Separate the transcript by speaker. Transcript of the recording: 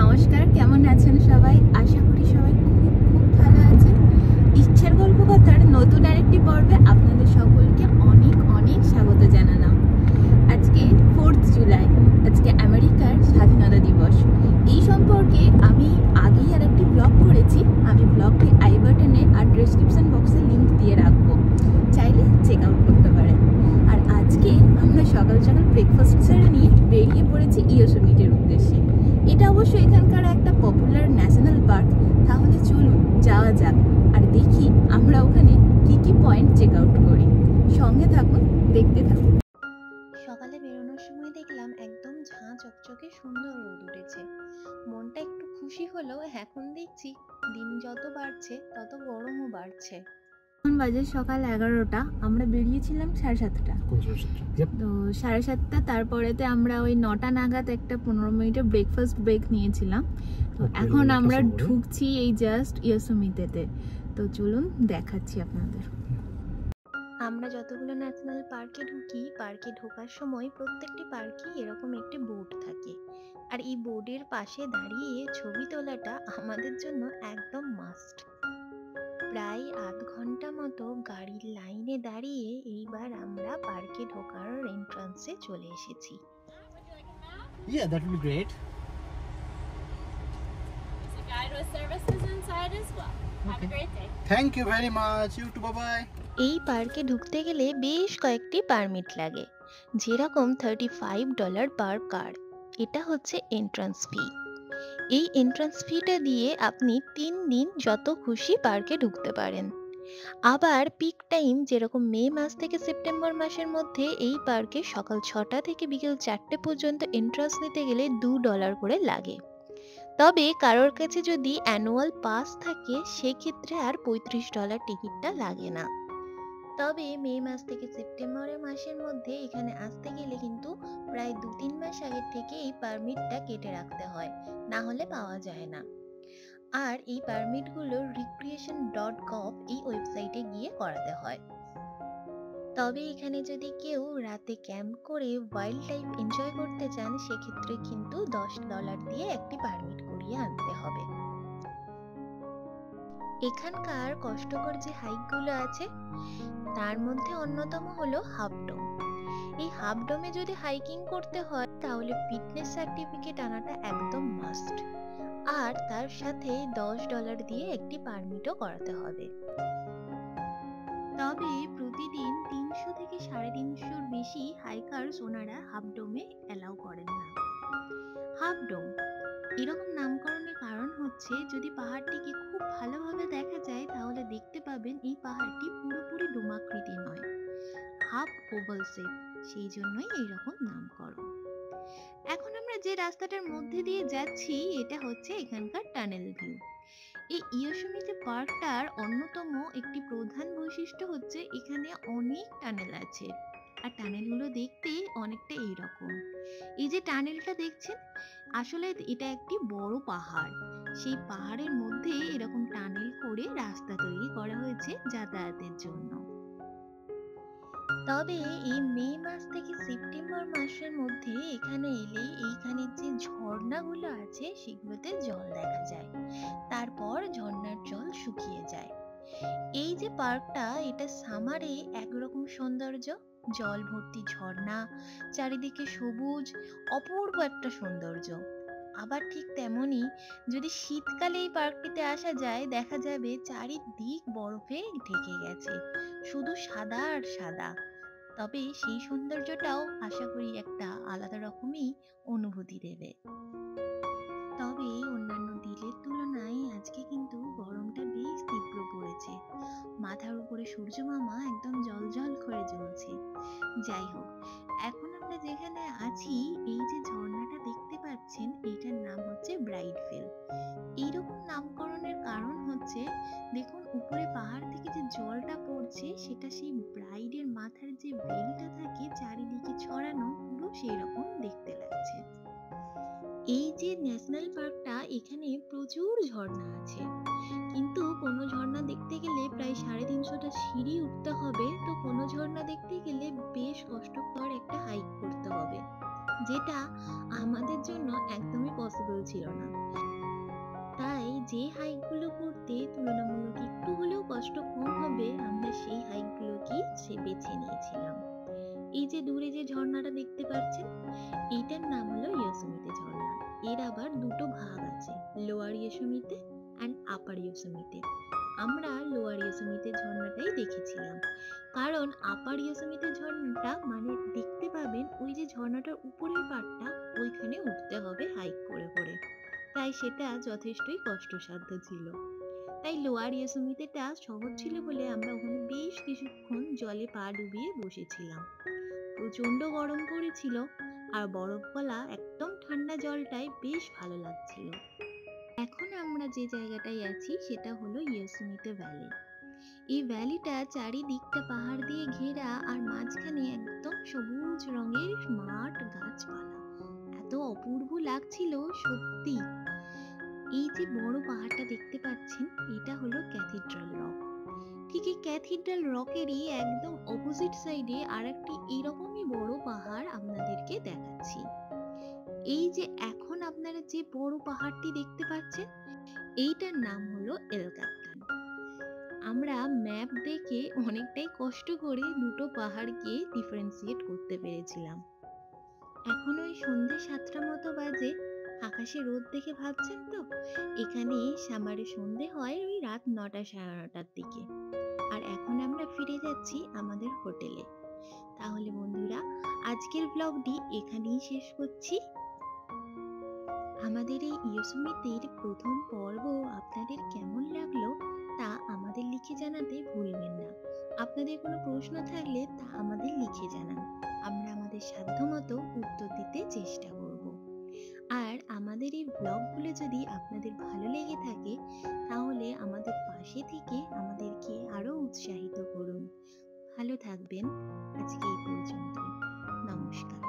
Speaker 1: নমস্কার, কেমন আছেন সবাই? আশা করি সবাই খুব খুব ভালো আছেন। ইচ্ছার গল্প কথার নতুন আরেকটি পর্বে আপনাদের সকলকে অনেক অনেক স্বাগত জানালাম। আজকে 4th জুলাই, আজকে আমেরিকার স্বাধীনতা দিবস। এই সম্পর্কে আমি আগেই আরেকটি ব্লগ করেছি, আমি ব্লগটি আই বাটনে আর ডেসক্রিপশন বক্সে লিঙ্ক দিয়ে রাখবো, চাইলে চেক আউট করতে পারেন। আর আজকে আমরা সকাল সকাল ব্রেকফাস্ট সেরে নিয়ে বেরিয়ে পড়েছি ইয়োসেমিটের উদ্দেশ্যে। এটা অবশ্য এখানকার একটা পপুলার ন্যাশনাল পার্ক। তাহলে চলুন যাওয়া যাক আর দেখি আমরা ওখানে কি কি পয়েন্ট চেক আউট করি। সঙ্গে থাকুন, দেখতে থাকুন।
Speaker 2: সকালে বেরোনোর সময় দেখলাম একদম ঝাঁ চকচকে সুন্দর রোদ উঠেছে। মনটা একটু খুশি হলেও এখন দেখছি দিন যত বাড়ছে তত গরমও বাড়ছে।
Speaker 1: এখন বাজে সকাল 11টা, আমরা বেরিয়েছিলাম 7:30টা। তো 7:30, তারপরেতে আমরা ওই 9টা নাগাদ একটা 15 মিনিটের ব্রেকফাস্ট ব্রেক নিয়েছিলাম। তো এখন আমরা ঢুকছি এই জাস্ট ইয়োসেমিটেতে। তো চলুন দেখাচ্ছি আপনাদের।
Speaker 2: আমরা যতগুলো ন্যাশনাল পার্কে ঢুকি, পার্কে ঢোকার সময় প্রত্যেকটি পার্কে এরকম একটি বোর্ড থাকে, আর এই বোর্ডের পাশে দাঁড়িয়ে ছবি তোলাটা আমাদের জন্য একদম মাস্ট। প্রায় আধ ঘন্টা মতো গাড়ির লাইনে দাঁড়িয়ে এইবার আমরা পার্কে ঢোকার এন্ট্রান্সে চলে এসেছি।
Speaker 3: Yeah, that would be great.
Speaker 4: There's a guide with services inside as well. Have a great day.
Speaker 3: Thank you very much. You too. Bye bye.
Speaker 2: এই পার্কে ঢুকতে গেলে বেশ কয়েকটি পারমিট লাগে, যেরকম $35 পার কার। এটা হচ্ছে এন্ট্রান্স ফি। এই এন্ট্রান্স ফিটা দিয়ে আপনি 3 দিন যত খুশি পার্কে ঢুকতে পারেন। আবার পিক টাইম যেরকম মে মাস থেকে সেপ্টেম্বর মাসের মধ্যে এই পার্কে সকাল 6টা থেকে বিকেল 4টে পর্যন্ত এন্ট্রান্স নিতে গেলে $2 করে লাগে। তবে কারোর কাছে যদি অ্যানুয়াল পাস থাকে সেক্ষেত্রে আর $35 টিকিটটা লাগে না। তবে মে মাস থেকে সেপ্টেম্বর মাসের মধ্যে এখানে আসতে গেলে কিন্তু প্রায় 2-3 মাস আগের থেকে এই পারমিটটা কেটে রাখতে হয়, না হলে পাওয়া যায় না। আর এই পারমিটগুলো recreation.gov এই ওয়েবসাইটে গিয়ে করাতে হয়। তবে এখানে যদি কেউ রাতে ক্যাম্প করে ওয়াইল্ড লাইফ এনজয় করতে চান সেক্ষেত্রে কিন্তু $10 দিয়ে একটি পারমিট করিয়ে আনতে হবে। এখানকার কষ্টকর যে হাইকগুলো আছে তার মধ্যে অন্যতম হলো হাফ ডোম। এই হাফ ডোমে যদি হাইকিং করতে হয় তাহলে ফিটনেস সার্টিফিকেট আনাটা একদম মাস্ট, আর তার সাথে $10 দিয়ে একটি পারমিটও করাতে হবে। তবে প্রতিদিন 300 থেকে 350 বেশি হাইকার্স ওনারা হাফ ডোমে অ্যালাউ করেন না। হাফ ডোম এরকম নামকরণের কারণ হচ্ছে, যদি পাহাড়টিকে খুব ভালোভাবে দেখা যায় তাহলে দেখতে পাবেন এই পাহাড়টি পুরোপুরি ডোমাকৃতি নয়, হাফ ওভাল শেপ, সেই জন্যই এইরকম নামকরণ। এখন আমরা যে রাস্তাটার মধ্যে দিয়ে যাচ্ছি এটা হচ্ছে এখানকার টানেল ভিউ। এই ইয়োসেমিতে পার্কটার অন্যতম একটি প্রধান বৈশিষ্ট্য হচ্ছে এখানে অনেক টানেল আছে, আর টানেলগুলো দেখতে অনেকটা এইরকম। এই যে টানেলটা দেখছেন, আসলে এটা একটি বড় পাহাড়, সেই পাহাড়ের মধ্যে এরকম টানেল করে রাস্তা তৈরি করা হয়েছে যাতায়াতের জন্য। তবে এই মে মাস থেকে সেপ্টেম্বর মাসের মধ্যে এখানে এলে এইখানে যে ঝর্ণাগুলো আছে সেগুলোতে জল দেখা যায়, তারপর ঝর্ণার জল শুকিয়ে যায়। এই যে পার্কটা, এটা সামারে একরকম সৌন্দর্য, জল ভর্তি ঝর্ণা, চারিদিকে সবুজ, অপূর্ব একটা সৌন্দর্য। আবার ঠিক তেমনই যদি শীতকালে এই পার্কটিতে আসা যায়, দেখা যাবে চারিদিক বরফে ঢেকে গেছে, শুধু সাদা আর সাদা। তবে সেই সৌন্দর্যটাও আশা করি একটা আলাদা রকমই অনুভূতি দেবে। তবে অন্যান্য দিনের তুলনায় আজকে কিন্তু গরমটা বেশ তীব্র পড়েছে, মাথার উপরে সূর্য মামা একদম জ্বলজ্বল করে জ্বলছে। যাই হোক, এখন আমরা যেখানে আছি, এই যে ঝর্ণাটা দেখতে পাচ্ছেন এইটার নাম হচ্ছে ব্রাইট ফেল। এইরকম নামকরণের কারণ হচ্ছে, দেখুন উপরে পাহাড় থেকে যে জলটা পড়ছে সেটা সেই ব্রাইডের মাথার যে ভেলটা থাকে চারিদিকে ছড়ানো, পুরো সেই রকম দেখতে লাগছে। এই যে ন্যাশনাল পার্কটা, এখানে প্রচুর ঝর্ণা আছে, কিন্তু কোনো ঝর্ণা দেখতে গেলে প্রায় 350টা সিঁড়ি উঠতে হবে, তো কোনো ঝর্ণা দেখতে গেলে বেশ কষ্টকর একটা হাইক করতে হবে। যেটা আমাদের জন্য একদমই পসিবল ছিল না। তাই যে হাইকগুলো করতে তুলনামূলক একটু হলেও কষ্ট কম হবে, আমরা সেই হাইকগুলোকেই বেছে নিয়েছিলাম। এই যে দূরে যে ঝর্ণাটা দেখতে পাচ্ছেন, এইটার নাম হলো ইয়োসেমিতে ঝর্ণা। এর আবার দুটো ভাগ আছে, লোয়ার ইয়োসেমিতে অ্যান্ড আপার ইয়োসেমিতে। আমরা লোয়ার ইয়োসেমিতে ঝর্ণাটাই দেখেছিলাম, কারণ আপার ইয়োসেমিতে ঝর্ণাটা মানে দেখতে পাবেন ওই যে ঝর্ণাটার উপরের পাটটা, ওইখানে উঠতে হবে হাইক করে করে, তাই সেটা যথেষ্টই কষ্টসাধ্য ছিল। তাই লোয়ার ইয়োসেমিতেটা সহজ ছিল বলে আমরা ওখানে বেশ কিছুক্ষণ জলে পা ডুবিয়ে বসেছিলাম। প্রচন্ড গরম পড়েছিল আর বরফ গলা একদম ঠান্ডা জলটায় বেশ ভালো লাগছিল। এখন আমরা যে জায়গাটায় আছি সেটা হলো ইয়োসেমিতে ভ্যালি। এই ভ্যালিটা চারিদিকটা পাহাড় দিয়ে ঘেরা আর মাঝখানে একদম সবুজ রঙের মাঠ গাছপালা, এত অপূর্ব লাগছিল সত্যি। এই যে বড় পাহাড়টা দেখতে পাচ্ছেন, এটা হলো ক্যাথিড্রাল রক। ঠিক এই ক্যাথিড্রাল রকেরই একদম অপোজিট সাইডে আর একটি এরকমই বড় পাহাড় আপনাদেরকে দেখাচ্ছি। এই যে এখন আপনারা যে বড় পাহাড়টি দেখতে পাচ্ছেন, এইটার নাম হলো এল ক্যাপিটান। আমরা ম্যাপ দেখে অনেকটাই কষ্ট করে দুটো পাহাড়কে ডিফারেন্সিয়েট করতে পেরেছিলাম। এখন ওই সন্ধ্যে 7টার মতো বাজে। আকাশে রোদ দেখে ভাবছেন তো, এখানে সামারে সন্ধে হয় ওই রাত 9টা 9:30টার দিকে। আর এখন আমরা ফিরে যাচ্ছি আমাদের হোটেলে। তাহলে বন্ধুরা, আজকের ব্লগটি এখানেই শেষ করছি। আমাদের এই ইয়োসেমিতের প্রথম পর্ব আপনাদের কেমন লাগলো তা আমাদের লিখে জানাতে ভুলবেন না। আপনাদের কোনো প্রশ্ন থাকলে তা আমাদের লিখে জানান, আমরা আমাদের সাধ্যমতো উত্তর দিতে চেষ্টা করব। আর আমাদের এই ব্লগগুলো যদি আপনাদের ভালো লেগে থাকে, তাহলে আমাদের পাশে থেকে আমাদেরকে আরো উৎসাহিত করুন। ভালো থাকবেন। আজকে এই পর্যন্ত। নমস্কার।